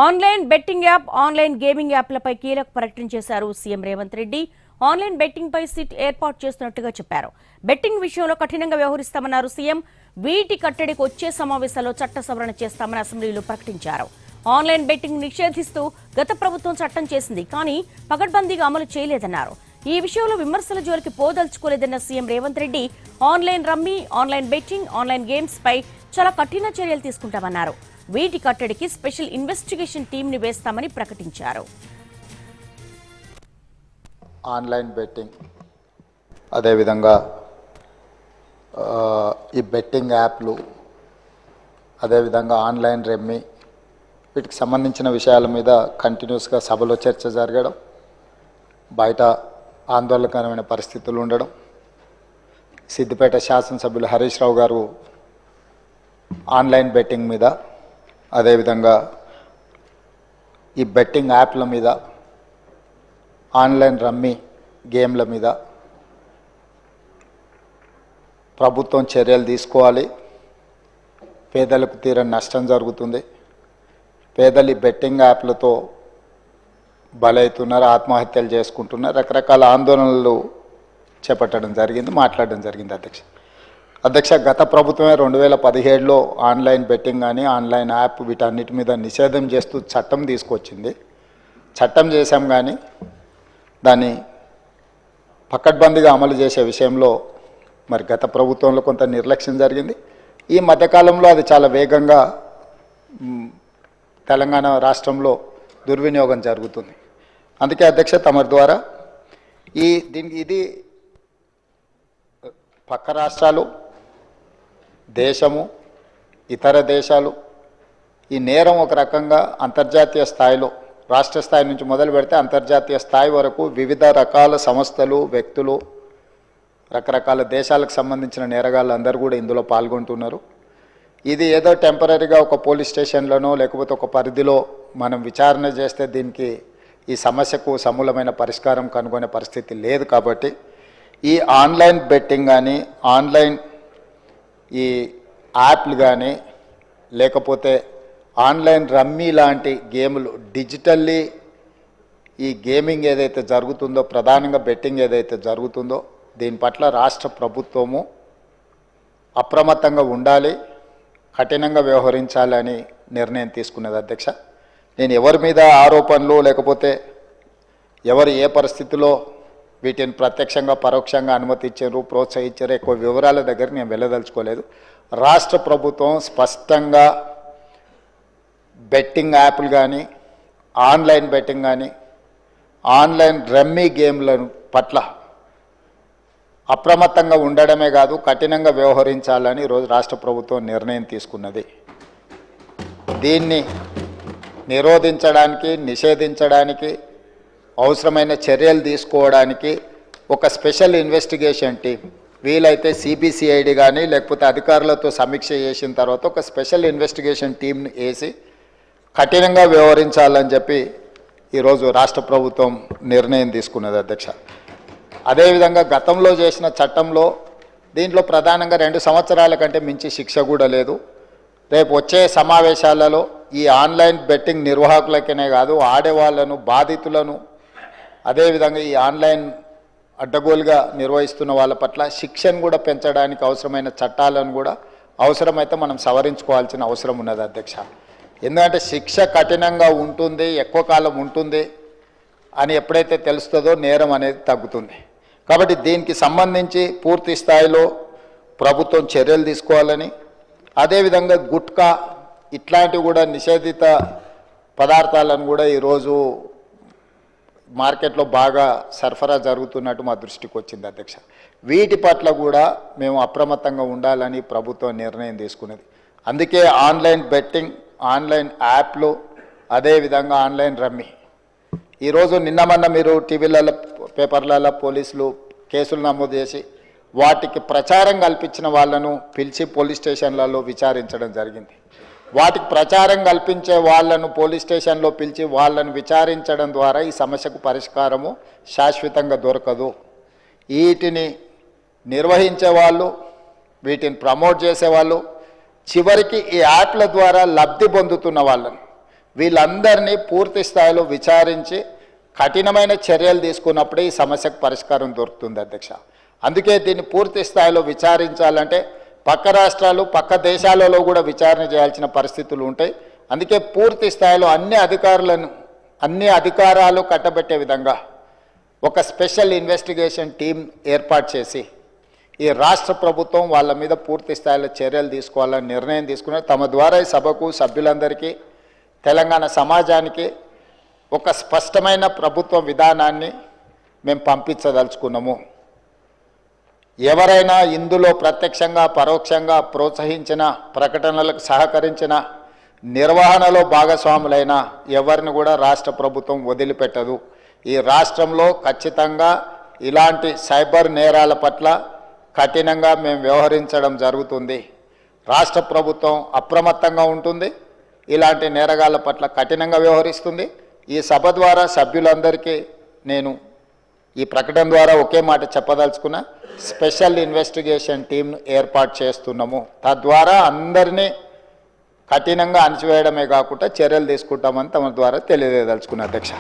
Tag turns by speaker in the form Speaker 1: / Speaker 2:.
Speaker 1: Online betting app, online gaming యాప్లపై కీలక ప్రకటన చేశారు CM Revanth Reddy. Online betting పై సిట్ ఏర్పాటు చేస్తున్నట్టుగా చెప్పారు. బెట్టింగ్ విషయంలో కఠినంగా వ్యవహరిస్తామన్నారు సీఎం. వీటి కట్టడికి వచ్చే సమావేశాల్లో చట్ట సవరణ చేస్తామని అసెంబ్లీలో ప్రకటించారు. ఆన్లైన్ బెట్టింగ్ నిషేధిస్తూ గత ప్రభుత్వం చట్టం చేసింది, కానీ పకడ్బందీగా అమలు చేయలేదన్నారు. ఈ విషయంలో విమర్శల జోలికి పోదలుచుకోలేదన్న CM Revanth Reddy online rummy, online betting, online games పై చాలా కఠిన చర్యలు తీసుకుంటామన్నారు. వీటి కట్టడికి స్పెషల్ ఇన్వెస్టిగేషన్ టీంని వేస్తామని ప్రకటించారు.
Speaker 2: ఆన్లైన్ బెట్టింగ్, అదేవిధంగా ఈ బెట్టింగ్ యాప్లు, అదేవిధంగా ఆన్లైన్ రెమ్మీ, వీటికి సంబంధించిన విషయాల మీద కంటిన్యూస్గా సభలో చర్చ జరగడం, బయట ఆందోళనకరమైన పరిస్థితులు ఉండడం. సిద్దిపేట శాసనసభ్యులు హరీష్ రావు గారు ఆన్లైన్ బెట్టింగ్ మీద, అదేవిధంగా ఈ బెట్టింగ్ యాప్ల మీద, ఆన్లైన్ రమ్మీ గేమ్ల మీద ప్రభుత్వం చర్యలు తీసుకోవాలి. పేదలకు తీరని నష్టం జరుగుతుంది. పేదలు ఈ బెట్టింగ్ యాప్లతో బలవుతున్నారు, ఆత్మహత్యలు చేసుకుంటున్నారు, రకరకాల ఆందోళనలు చేపట్టడం జరిగింది, మాట్లాడడం జరిగింది. అధ్యక్ష గత ప్రభుత్వమే 2017లో ఆన్లైన్ బెట్టింగ్ కానీ ఆన్లైన్ యాప్ వీటన్నిటి మీద నిషేధం చేస్తూ చట్టం తీసుకొచ్చింది. చట్టం చేశాం, కానీ దాన్ని పకడ్బందీగా అమలు చేసే విషయంలో మరి గత ప్రభుత్వంలో కొంత నిర్లక్ష్యం జరిగింది. ఈ మధ్యకాలంలో అది చాలా వేగంగా తెలంగాణ రాష్ట్రంలో దుర్వినియోగం జరుగుతుంది. అందుకే అధ్యక్ష తమరి ద్వారా ఇది పక్క రాష్ట్రాలు, దేశము, ఇతర దేశాలు ఈ నేరం ఒక రకంగా అంతర్జాతీయ స్థాయిలో, రాష్ట్ర స్థాయి నుంచి మొదలు పెడితే అంతర్జాతీయ స్థాయి వరకు వివిధ రకాల సంస్థలు, వ్యక్తులు, రకరకాల దేశాలకు సంబంధించిన నేరగాళ్ళు అందరూ కూడా ఇందులో పాల్గొంటున్నారు. ఇది ఏదో టెంపరీగా ఒక పోలీస్ స్టేషన్లోనో లేకపోతే ఒక పరిధిలో మనం విచారణ చేస్తే దీనికి ఈ సమస్యకు సమూలమైన పరిష్కారం కనుగొనే పరిస్థితి లేదు. కాబట్టి ఈ ఆన్లైన్ బెట్టింగ్ కానీ, ఆన్లైన్ ఈ యాప్లు కానీ, లేకపోతే ఆన్లైన్ రమ్మీ లాంటి గేములు, డిజిటల్లీ ఈ గేమింగ్ ఏదైతే జరుగుతుందో, ప్రధానంగా బెట్టింగ్ ఏదైతే జరుగుతుందో, దీని పట్ల రాష్ట్ర ప్రభుత్వము అప్రమత్తంగా ఉండాలి, కఠినంగా వ్యవహరించాలని నిర్ణయం తీసుకున్నది. అధ్యక్ష నేను ఎవరి మీద ఆరోపణలు లేకపోతే ఎవరు ఏ పరిస్థితిలో వీటిని ప్రత్యక్షంగా పరోక్షంగా అనుమతి ఇచ్చారు, ప్రోత్సహించారు, ఎక్కువ వివరాల దగ్గర నేను వెళ్ళదలుచుకోలేదు. రాష్ట్ర ప్రభుత్వం స్పష్టంగా బెట్టింగ్ యాప్లు కానీ, ఆన్లైన్ బెట్టింగ్ కానీ, ఆన్లైన్ రమ్మీ గేమ్లను పట్ల అప్రమత్తంగా ఉండడమే కాదు, కఠినంగా వ్యవహరించాలని ఈరోజు రాష్ట్ర ప్రభుత్వం నిర్ణయం తీసుకున్నది. దీన్ని నిరోధించడానికి, నిషేధించడానికి అవసరమైన చర్యలు తీసుకోవడానికి ఒక స్పెషల్ ఇన్వెస్టిగేషన్ టీం, వీలైతే సిబిసిఐడి కానీ లేకపోతే అధికారులతో సమీక్ష చేసిన తర్వాత ఒక స్పెషల్ ఇన్వెస్టిగేషన్ టీంని వేసి కఠినంగా వ్యవహరించాలని చెప్పి ఈరోజు రాష్ట్ర ప్రభుత్వం నిర్ణయం తీసుకున్నది. అధ్యక్ష అదేవిధంగా గతంలో చేసిన చట్టంలో దీంట్లో ప్రధానంగా 2 సంవత్సరాల కంటే మించి శిక్ష కూడా లేదు. రేపు వచ్చే సమావేశాలలో ఈ ఆన్లైన్ బెట్టింగ్ నిర్వాహకులకనే కాదు, ఆడేవాళ్లను, బాధితులను, అదేవిధంగా ఈ ఆన్లైన్ అడ్డగోలుగా నిర్వహిస్తున్న వాళ్ళ పట్ల శిక్షను కూడా పెంచడానికి అవసరమైన చట్టాలను కూడా అవసరమైతే మనం సవరించుకోవాల్సిన అవసరం ఉన్నది. అధ్యక్ష ఎందుకంటే శిక్ష కఠినంగా ఉంటుంది, ఎక్కువ కాలం ఉంటుంది అని ఎప్పుడైతే తెలుస్తుందో నేరం అనేది తగ్గుతుంది. కాబట్టి దీనికి సంబంధించి పూర్తి స్థాయిలో ప్రభుత్వం చర్యలు తీసుకోవాలని, అదేవిధంగా గుట్కా ఇట్లాంటివి కూడా నిషేధిత పదార్థాలను కూడా ఈరోజు మార్కెట్లో బాగా సరఫరా జరుగుతున్నట్టు మా దృష్టికి వచ్చింది. అధ్యక్ష వీటి పట్ల కూడా మేము అప్రమత్తంగా ఉండాలని ప్రభుత్వం నిర్ణయం తీసుకున్నది. అందుకే ఆన్లైన్ బెట్టింగ్, ఆన్లైన్ యాప్లు, అదేవిధంగా ఆన్లైన్ రమ్మీ ఈరోజు నిన్న మీరు టీవీలలో, పేపర్లలో పోలీసులు కేసులు నమోదు చేసి వాటికి ప్రచారం కల్పించిన వాళ్ళను పిలిచి పోలీస్ స్టేషన్లలో విచారించడం జరిగింది. వాటికి ప్రచారం కల్పించే వాళ్ళను పోలీస్ స్టేషన్లో పిలిచి వాళ్ళను విచారించడం ద్వారా ఈ సమస్యకు పరిష్కారము శాశ్వతంగా దొరకదు. వీటిని నిర్వహించే వాళ్ళు, వీటిని ప్రమోట్ చేసేవాళ్ళు, చివరికి ఈ యాప్ల ద్వారా లబ్ధి పొందుతున్న వాళ్ళను వీళ్ళందరినీ పూర్తి స్థాయిలో విచారించి కఠినమైన చర్యలు తీసుకున్నప్పుడే ఈ సమస్యకు పరిష్కారం దొరుకుతుంది అధ్యక్ష. అందుకే దీన్ని పూర్తి స్థాయిలో విచారించాలంటే పక్క రాష్ట్రాలు పక్క దేశాలలో కూడా విచారణ చేయాల్సిన పరిస్థితులు ఉంటాయి. అందుకే పూర్తి స్థాయిలో అన్ని అధికారాలు కట్టబెట్టే విధంగా ఒక స్పెషల్ ఇన్వెస్టిగేషన్ టీం ఏర్పాటు చేసి ఈ రాష్ట్ర ప్రభుత్వం వాళ్ళ మీద పూర్తి స్థాయిలో చర్యలు తీసుకోవాలని నిర్ణయం తీసుకున్నారు. తమ ద్వారా ఈ సభకు సభ్యులందరికీ తెలంగాణ సమాజానికి ఒక స్పష్టమైన ప్రభుత్వ విధానాన్ని మేము పంపించదలుచుకున్నాము. ఎవరైనా ఇందులో ప్రత్యక్షంగా పరోక్షంగా ప్రోత్సహించిన, ప్రకటనలకు సహకరించిన, నిర్వహణలో భాగస్వాములైన ఎవరిని కూడా రాష్ట్ర ప్రభుత్వం వదిలిపెట్టదు. ఈ రాష్ట్రంలో ఖచ్చితంగా ఇలాంటి సైబర్ నేరాల పట్ల కఠినంగా మేము వ్యవహరించడం జరుగుతుంది. రాష్ట్ర ప్రభుత్వం అప్రమత్తంగా ఉంటుంది, ఇలాంటి నేరగాళ్ల పట్ల కఠినంగా వ్యవహరిస్తుంది. ఈ సభ ద్వారా సభ్యులందరికీ నేను ఈ ప్రకటన ద్వారా ఒకే మాట చెప్పదలుచుకున్నా, స్పెషల్ ఇన్వెస్టిగేషన్ టీంను ఏర్పాటు చేస్తున్నాము. తద్వారా అందరినీ కఠినంగా అణచివేయడమే కాకుండా చర్యలు తీసుకుంటామని తమ ద్వారా తెలియజేయదలుచుకున్నా అధ్యక్ష.